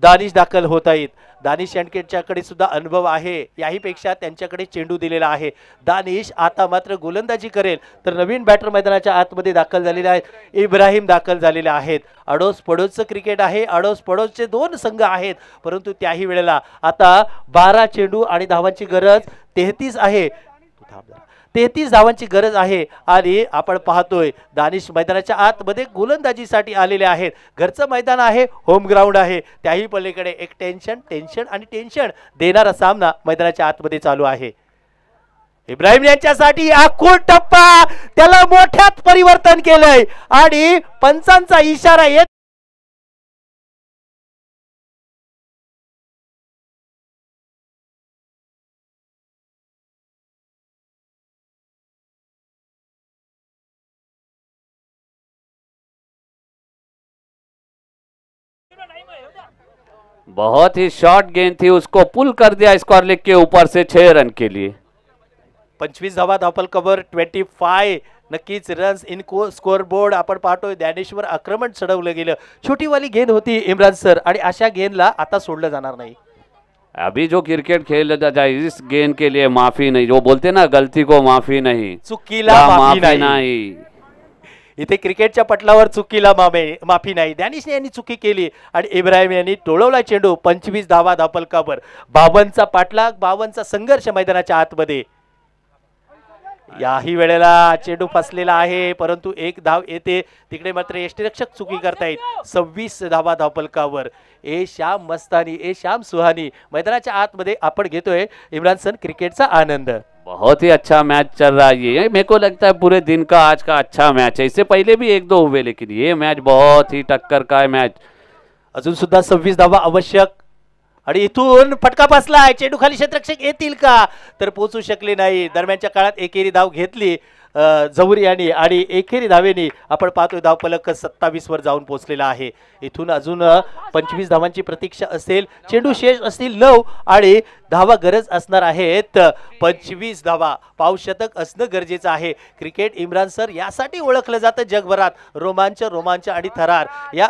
दानिश दाखल होत आहेत। दानिश यांच्याकडे सुद्धा अनुभव आहे, याही पेक्षा त्यांच्याकडे चेंडू दिलेला आहे। दानिश आता मात्र गोलंदाजी करेल, तर नवीन बॅटर मैदानाच्या आतमध्ये दाखल झालेले आहेत, इब्राहिम दाखल झालेले आहेत। अडोस पडोसचं क्रिकेट आहे, अडोस पडोसचे दोन संघ आहेत, परंतु त्याही वेळेला आता 12 चेंडू आणि धावांची गरज 33 आहे। 33 धावांची गरज आहे, आणि आपण पाहतोय दानिश मैदानाच्या आतमध्ये गोलंदाजीसाठी आलेले आहेत। घरचं मैदान आहे, होम ग्राउंड आहे, त्याही पलीकडे एक टेन्शन देणारा सामना मैदानाच्या आतमध्ये चालू आहे। इब्राहिम यांच्यासाठी आखूड टप्पा, त्याला मोठ्यात परिवर्तन केलंय, आणि पंचांचा इशारा येत बहुत ही शॉर्ट गेंद थी, उसको पुल कर दिया स्क्वायर लेग के ऊपर से 6 रन के लिए। 25 धावा धावफलकावर 25, नक्कीच रन्स इन स्कोर बोर्ड आपण पाहतोय। ज्ञानेश्वर आक्रमण चढवलं गेलं, छोटीवाली गेंद होती इम्रान सर, आणि अशा गेंदला आता सोडलं जाणार नाही। अभी जो क्रिकेट खेल जाए इस गेंद के लिए माफी नहीं, जो बोलते ना गलती को माफी नहीं, चुकीला माफी नहीं। इथे क्रिकेटच्या पटलावर चुकीला माफी नाही। डॅनिश यांनी चुकी केली आणि इब्राहिम यांनी टोळवला चेंडू। 25 धावा धावफलकावर, 52चा पाठलाग, 52चा संघर्ष मैदानाच्या आतमध्ये। याही वेळेला चेंडू फसलेला आहे, परंतु एक धाव येते, तिकडे मात्र यष्टीरक्षक चुकी करतायत। 26 धावा धावफलकावर ए श्याम मस्तानी, ए श्याम सुहानी मैदानाच्या आतमध्ये आपण घेतोय इम्रान सर क्रिकेटचा आनंद। बहुत ही अच्छा मैच चल रहा है ये, मेरे को लगता है पूरे दिन का आज का अच्छा मैच है। इससे पहले भी 1-2 हुए, लेकिन ये मैच बहुत ही टक्कर का है मैच। अजून सुद्धा 26 धावा आवश्यक, आणि इथून फटका बसलाय, चेंडू खाली क्षेत्ररक्षक येतील का, तर पोहोचू शकले नाही। दरम्यानच्या काळात एकेरी धाव घेतली जहुरी यांनी, आणि एकेरी धावेनी आपण पाहतोय धावफलक 27 वर जाऊन पोहोचलेला आहे। इथून अजून 25 धावांची प्रतीक्षा असेल, चेंडू शेष असतील 9, आणि धावा गरज असणार आहेत 25 धावा। पावशतक असणं गरजेचं आहे। क्रिकेट इम्रान सर यासाठी ओळखलं जातं जगभरात, रोमांच आणि थरार। या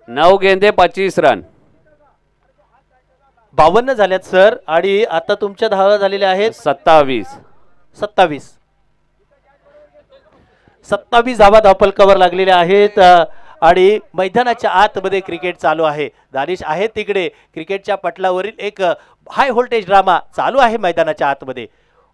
9 गेंदे 25 रन, 52 झाल्यात सर, आणि आता तुमच्या धावा झालेल्या आहेत 27 धावा धावफलकावर लागलेल्या आहेत, आणि मैदानाच्या आतमध्ये क्रिकेट चालू आहे। दानिश आहे तिकडे, क्रिकेटच्या पटलावरील एक हाय व्होल्टेज ड्रामा चालू आहे मैदानाच्या आतमध्ये।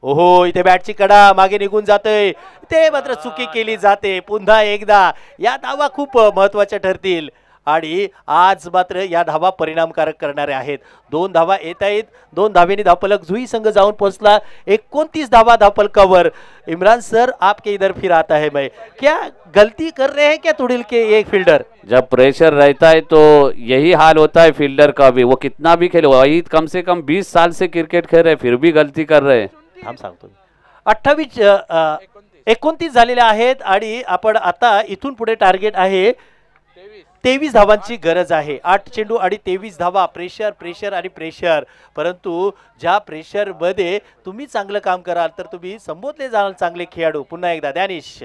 ओहो, इथे बॅटची कडा मागे निघून जातोय, ते मात्र चुकी केली जाते। पुन्हा एकदा या धावा खूप महत्वाच्या ठरतील, आणि आज मात्र या धावा परिणामकारक करणारे आहेत। 2 धावा येत आहेत, 2 धावेनी धावफलक जुई संघ जाऊन पोहोचला। 29 धावा धावफलकावर। इमरान सर, आपके इधर फिर आता है मैं, क्या गलती कर रहे हैं क्या तुड़िल के एक फील्डर? जब प्रेशर रहता है तो यही हाल होता है फील्डर का भी, वो कितना भी खेले, वही कम से कम 20 साल से क्रिकेट खेल रहे, फिर भी गलती कर रहे हैं। हम सांगतो 29 झालेले आहेत, आणि आपण आता इथून पुढे टार्गेट आहे 23 धावांची गरज आहे। 8 चेंडू आणि 23 धावा। प्रेशर आणि प्रेशर, परंतु ज्या प्रेशर मध्ये तुम्ही चांगलं काम कराल तर तुम्ही संबोधले जाल चांगले खेळाडू। पुन्हा एकदा डॅनिश,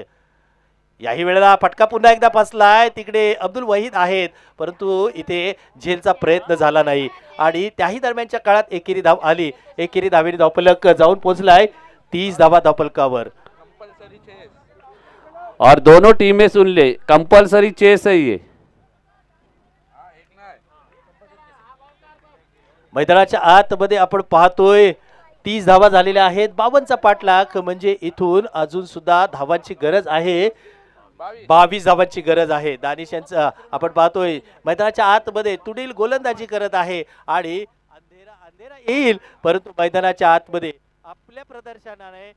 याही वेळेला फटका पुन्हा एकदा फसलाय, तिकडे अब्दुल वहीद आहेत, परंतु इथे झेलचा प्रयत्न झाला नाही, आणि त्याही दरम्यानच्या काळात एकेरी धाव आली। एकेरी धावेने धावफलक जाऊन पोहोचलाय 30 धावा धावफलकावर। और दोनों टीमें सुन ले, कंपल्सरी चेस है ये। मैदानाच्या आतमध्ये आपण पाहतोय 30 धावा झालेल्या आहेत, 52चा पाठलाग, म्हणजे इथून अजून सुद्धा धावांची गरज आहे, 22 धावांची गरज आहे। दानिश यांचा आपण पाहतोय मैदानाच्या आतमध्ये तुडील गोलंदाजी करत आहे, आणि अंधेरा येईल, परंतु मैदानाच्या आतमध्ये आपल्या प्रदर्शनाने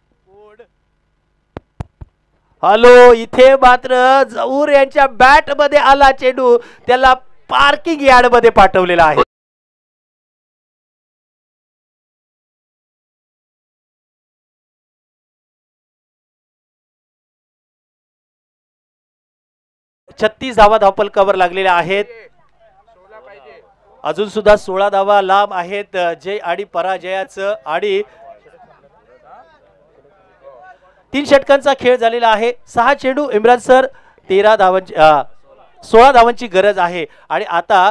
हॅलो, इथे मात्र जहूर यांच्या बॅट मध्ये आला चेंडू, त्याला पार्किंग यार्ड मध्ये पाठवलेला आहे. छत्तीस धावा धावफलकावर लागलेल्या आहेत. अजून सुद्धा 16 धावा लांब आहेत जय आणि पराजयाचं. आणि 3 षटकांचा खेळ झालेला आहे. 6 चेंडू इम्रान सर, 16 धावांची गरज आहे. आणि आता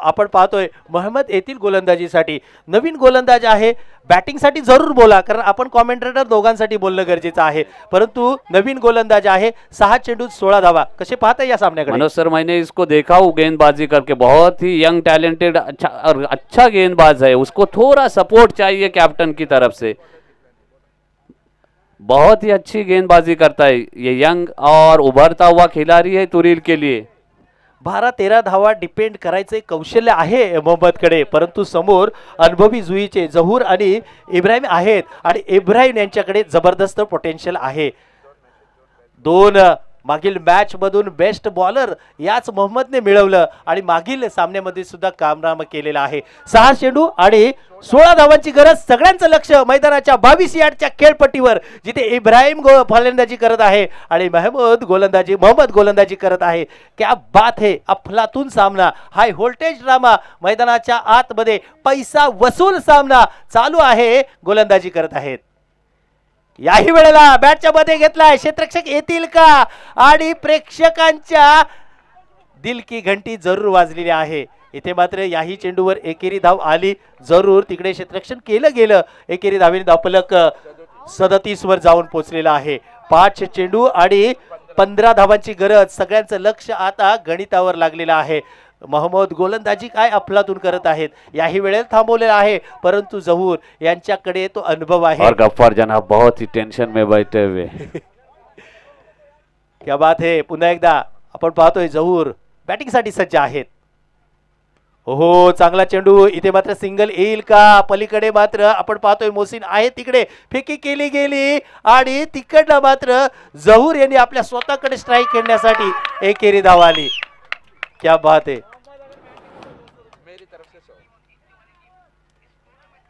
आपण पाहतोय मोहम्मद येथील गोलंदाजीसाठी नवीन गोलंदाज आहे. बॅटिंगसाठी जरूर बोला, कारण आपण कॉमेंटेटर दोघांसाठी बोलणं गरजेचं आहे, परंतु नवीन गोलंदाज आहे. 6 चेंडू 16 धावा. कसे पाहताय या सामन्याकडे? मनोज सर, मैंने इसको देखा हूँ गेंदबाजी करके, बहुत ही यंग टैलेंटेड अच्छा गेंदबाज है. उसको थोड़ा सपोर्ट चाहिए कैप्टन की तरफ से. बहुत ही अच्छी गेंदबाजी करता है ये यंग और उभरता हुआ खिलाड़ी है तुरील के लिए. 12-13 धावा डिपेंड करायचे कौशल्य आहे मोहम्मदकडे, परंतु समोर अनुभवी जुईचे जहूर आणि इब्राहिम आहेत. आणि इब्राहिम यांच्याकडे जबरदस्त पोटेन्शियल आहे. 2 मागील मॅच मधून बेस्ट बॉलर याच मोहम्मदने मिळवलं आणि मागील सामन्यामध्ये सुद्धा कामनामा केलेला आहे. 6 चेंडू आणि 16 धावांची गरज. सगळ्यांचं लक्ष मैदानाच्या 22 यार्डच्या खेळपट्टीवर, जिथे इब्राहिम फलंदाजी करत आहे आणि मोहम्मद गोलंदाजी करत आहे. क्या बात है, अफलातून सामना, हाय व्होल्टेज ड्रामा, मैदानाच्या आतमध्ये पैसा वसूल सामना चालू आहे. गोलंदाजी करत आहेत. याही वेळेला बॅटच्या मध्ये घेतलाय, क्षेत्ररक्षक येतील का? आणि प्रेक्षकांच्या दिल की घंटी जरूर वाजलेली आहे. इथे मात्र याही चेंडूवर एकेरी धाव आली. जरूर तिकडे क्षेत्ररक्षण केलं गेलं. एकेरी धावेने धावफलक 37 वर जाऊन पोहोचलेला आहे. 5 चेंडू आणि 15 धावांची गरज. सगळ्यांचं लक्ष आता गणितावर लागलेलं आहे. मोहम्मद गोलंदाजी काय अफलातून करत आहेत. याही वेळेत थांबवलेला आहे, परंतु जहूर यांच्याकडे तो अनुभव आहे. और गफ्फार जनाब बहुत ही टेंशन में बैठे हुए. क्या बात है. पुन्हा एकदा आपण पाहतोय जहूर बॅटिंग साठी सज्ज आहेत. हो, चांगला चेंडू. इथे मात्र सिंगल येईल का? पलीकडे मात्र आपण पाहतोय मोहसिन आहे, तिकडे फेकी केली गेली आणि तिकडला मात्र जहूर यांनी आपल्या स्वतःकडे स्ट्राईक खेळण्यासाठी एकेरी धाव आली. क्या बात है.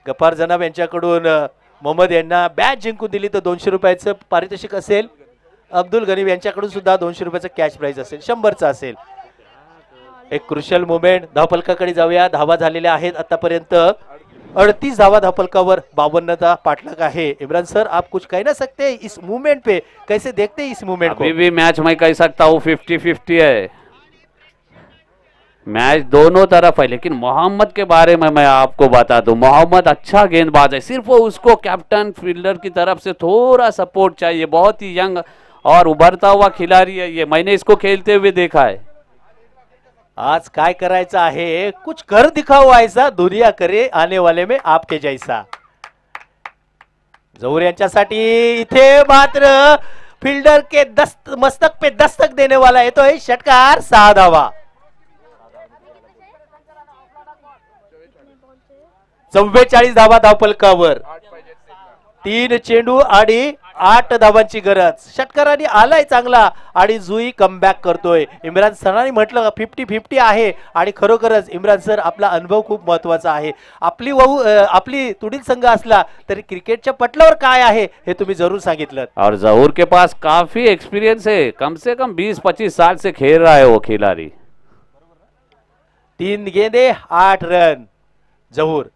गफ्फार जनाब यांच्याकडून मोहम्मद यांना बॅच जिंकून दिली तर 200 रुपयाचं पारितोषिक असेल. अब्दुल गनीम यांच्याकडून सुद्धा 200 रुपयाचं कॅश प्राइज असेल, 100चं असेल. एक क्रुशियल मोमेंट. धावफलकाकडे जाऊया. धावा झालेल्या आहेत आतापर्यंत 38 धावा धावफलकावर, 52 पाठलाग है. इमरान सर, आप कुछ कह ना सकते हैं इस मूवमेंट पे? कैसे देखते हैं इस मूवमेंट को? अभी भी मैच मैं कह सकता हूँ 50-50 है. मैच दोनों तरफ है, लेकिन मोहम्मद के बारे में मैं आपको बता दूं, मोहम्मद अच्छा गेंदबाज है. सिर्फ उसको कैप्टन फील्डर की तरफ से थोड़ा सपोर्ट चाहिए. बहुत ही यंग और उभरता हुआ खिलाड़ी है ये. मैंने इसको खेलते हुए देखा है. आज काय करायचं आहे? कुछ कर दिखाओ ऐसा, दुनिया करे आने वाले में आपके जैसा. जहूर यांच्यासाठी इथे मात्र फील्डर के मस्तक पे दस्तक देने वाला येतोय षटकार. 6 धावा. 44 धावा धावफलकावर. 3 चेंडू आणि 8 धावांची गरज. षटकाराने आलाय चांगला आणि जुई कमबॅक करतोय. इम्रान सरांनी म्हटलं 50-50 आहे आणि खरोखरच इम्रान सर, आपला अनुभव खूप महत्वाचा आहे. आपली तुडील संघ असला तरी क्रिकेटच्या पटलावर काय आहे हे तुम्ही जरूर सांगितलं. और जहूर के पास काफी एक्सपीरियंस है, कम से कम 20-25 साल से खेल रहा है वो खिलाड़ी. 3 गेंदे 8 रन. जहूर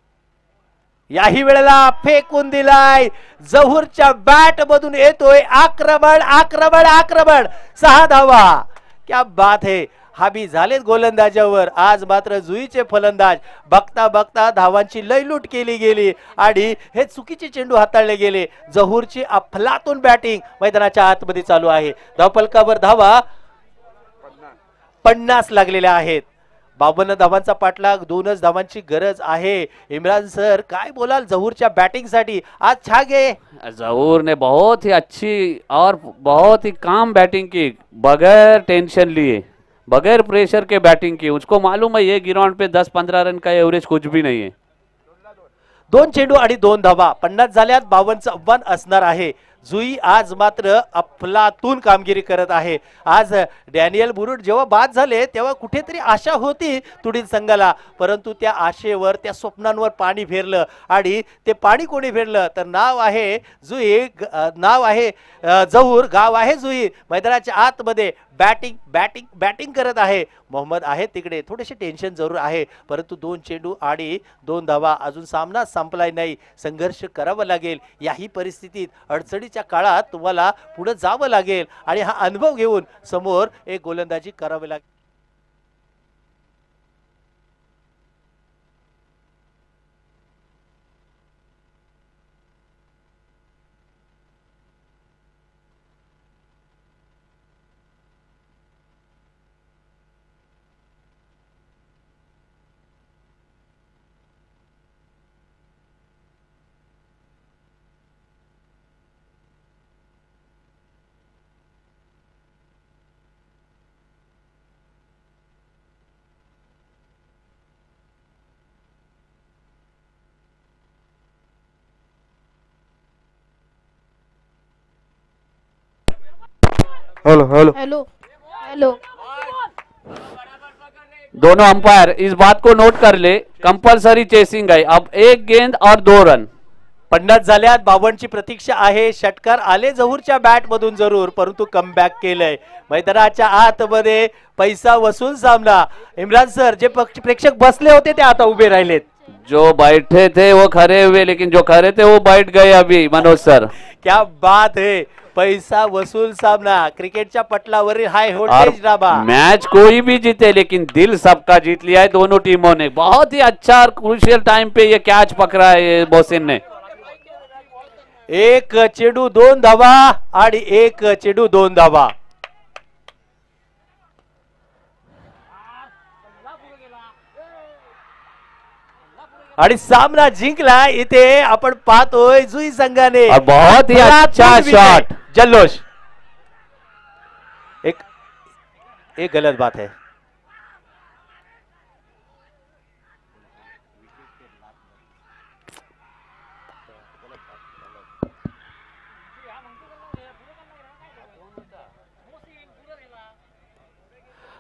याही वेळेला फेकून दिलाय. जहूरच्या बॅट मधून येतोय आक्रमण आक्रमण आक्रमण. 6 धावा. क्या बात है. हाबी झालेत गोलंदाजावर. आज मात्र जुईचे फलंदाज बघता बघता धावांची लयलूट केली गेली आणि हे चुकीचे चेंडू हाताळले गेले. जहूरची अफलातून बॅटिंग मैदानाच्या आतमध्ये चालू आहे. धावफलकावर धावा 50 लागलेल्या आहेत. 52 धावांचा पाठलाग, 2च धावांची गरज आहे. इम्रान सर, काय बोलाल जहूरच्या बॅटिंग साठी? आज छाग आहे. जहूर ने बहुत ही अच्छी और बहुत ही काम बैटिंग की, बगैर टेंशन लिए, बगैर प्रेशर के बैटिंग की. उसको मालूम है ये ग्राउंड पे 10-15 रन का एवरेज कुछ भी नहीं है. 2 चेंडू आणि 2 धावा. 50 झाल्यात. 52चं आव्हान असणार आहे. जुई आज मात्र अफलातून कामगिरी करत आहे. आज डॅनियल बुरुड जेव्हा बाद झाले तेव्हा कुठेतरी आशा होती तुडील संघाला, परंतु त्या आशेवर त्या स्वप्नांवर पाणी फेरलं आणि ते पाणी कोणी फेरलं तर नाव आहे जुई, नाव आहे जहूर, गाव आहे जुई. मैदानाच्या आतमध्ये बॅटिंग बॅटिंग बॅटिंग करत आहे. मोहम्मद आहे तिकडे, थोडेसे टेन्शन जरूर आहे, परंतु 2 चेंडू आणि 2 धावा. अजून सामना संपलाय नाही, संघर्ष करावा लागेल. याही परिस्थितीत अडचणीच्या काळात तुम्हाला पुढे जावं लागेल आणि हा अनुभव घेऊन समोर एक गोलंदाजी करावी लागेल. हेलो हेलो हेलो हेलो दोनों अंपायर इस बात को नोट कर ले, कंपल्सरी चेसिंग है. अब 1 गेंद और 2 रन. 50 झाल्यात. 52ची प्रतीक्षा आहे. षटकार आले जहूरच्या बॅट मधून जरूर, परंतु कमबॅक केलंय. मैदानाच्या आतमध्ये पैसा वसूल सामना. इम्रान सर, जे प्रेक्षक बसले होते ते आता उभे राहिलेत. जो बैठे थे वो खड़े हुए, लेकिन जो खड़े थे वो बैठ गए अभी. मनोज सर, क्या बात है. पैसा वसूल सामना. क्रिकेटच्या पटलावरील हाय व्होल्टेज ड्रामा. मैच कोई भी जीते लेकिन दिल सबका जीत लिया है दोनों टीमों ने. बहुत ही अच्छा और क्रूशियल टाइम पे ये कैच पकड़ा है मोहसिन ने. 1 चेंडू 2 धावा आणि 1 चेंडू 2 धावा. आणि सामना जिंकला. इथे आपण पाहतोय जुई संघाने. और बहुत ही अच्छा शॉट. जल्लोष. एक गलत बात है.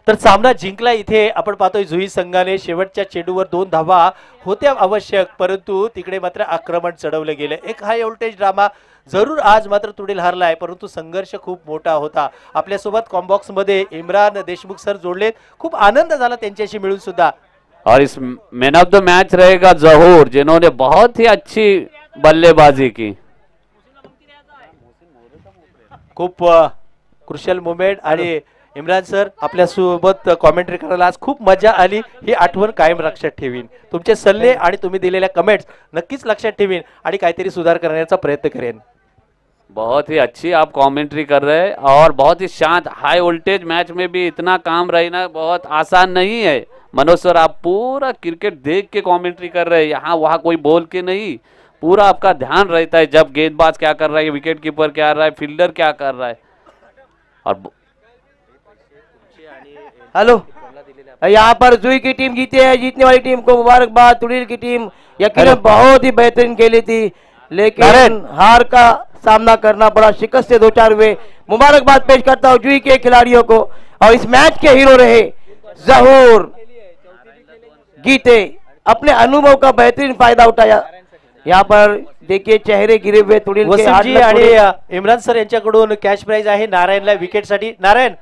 तर सामना जिंकला. इथे आपण पाहतोय जुई संघाने. शेवटच्या चेंडूवर 2 धावा होत्या आवश्यक, परंतु तिकडे मात्र आक्रमण चढवलं गेलं. एक हाय व्होल्टेज ड्रामा. जरूर आज मात्र तुडील हारलाय, परंतु संघर्ष खूप मोठा होता. आपल्यासोबत कॉम्बॉक्स मध्ये इम्रान देशमुख सर जोडलेत. खूप आनंद झाला त्यांच्याशी मिळून सुद्धा. और इस मैन ऑफ द मैच रहेगा जहूर, जिन्होंने बहुत ही अच्छी बल्लेबाजी की. खूप क्रुशियल मोमेंट. आणि इम्रान सर, आपल्या सोबत कॉमेंट्री करायला आज खूप मजा आली. ही आठवण कायम लक्षात ठेवीन. तुमचे सल्ले आणि तुम्ही दिलेल्या कमेंट्स नक्कीच लक्षात ठेवीन आणि काहीतरी सुधार करण्याचा प्रयत्न करेन. बहुत ही अच्छी आप कमेंट्री कर रहे हैं और बहुत ही शांत. हाई वोल्टेज मैच में भी इतना काम रहना बहुत आसान नहीं है. मनोज सर, आप पूरा क्रिकेट देख के कमेंट्री कर रहे हैं, यहाँ वहाँ कोई बोल के नहीं. पूरा आपका ध्यान रहता है जब गेंदबाज क्या कर रहा है, विकेट कीपर क्या कर रहा है, फील्डर क्या कर रहा है. और हेलो, यहाँ पर जुई की टीम जीती है. जीतने वाली टीम को मुबारकबाद. तुड़ील की टीम यकीनन बहुत ही बेहतरीन खेली थी, लेकिन हार का सामना करना पड़ा. शिकस्त से 2-4 हुए. मुबारकबाद पेश करता हूँ जुई के खिलाड़ियों को. और इस मैच के हीरो रहे जहूर गीते. अपने अनुभव का बेहतरीन फायदा उठाया. यहाँ पर देखिए चेहरे गिरे हुए तुड़ील के. वसीम जी आणि इम्रान सर यांच्याकडून कॅश प्राइज आहे नारायणला विकेट साठी. नारायण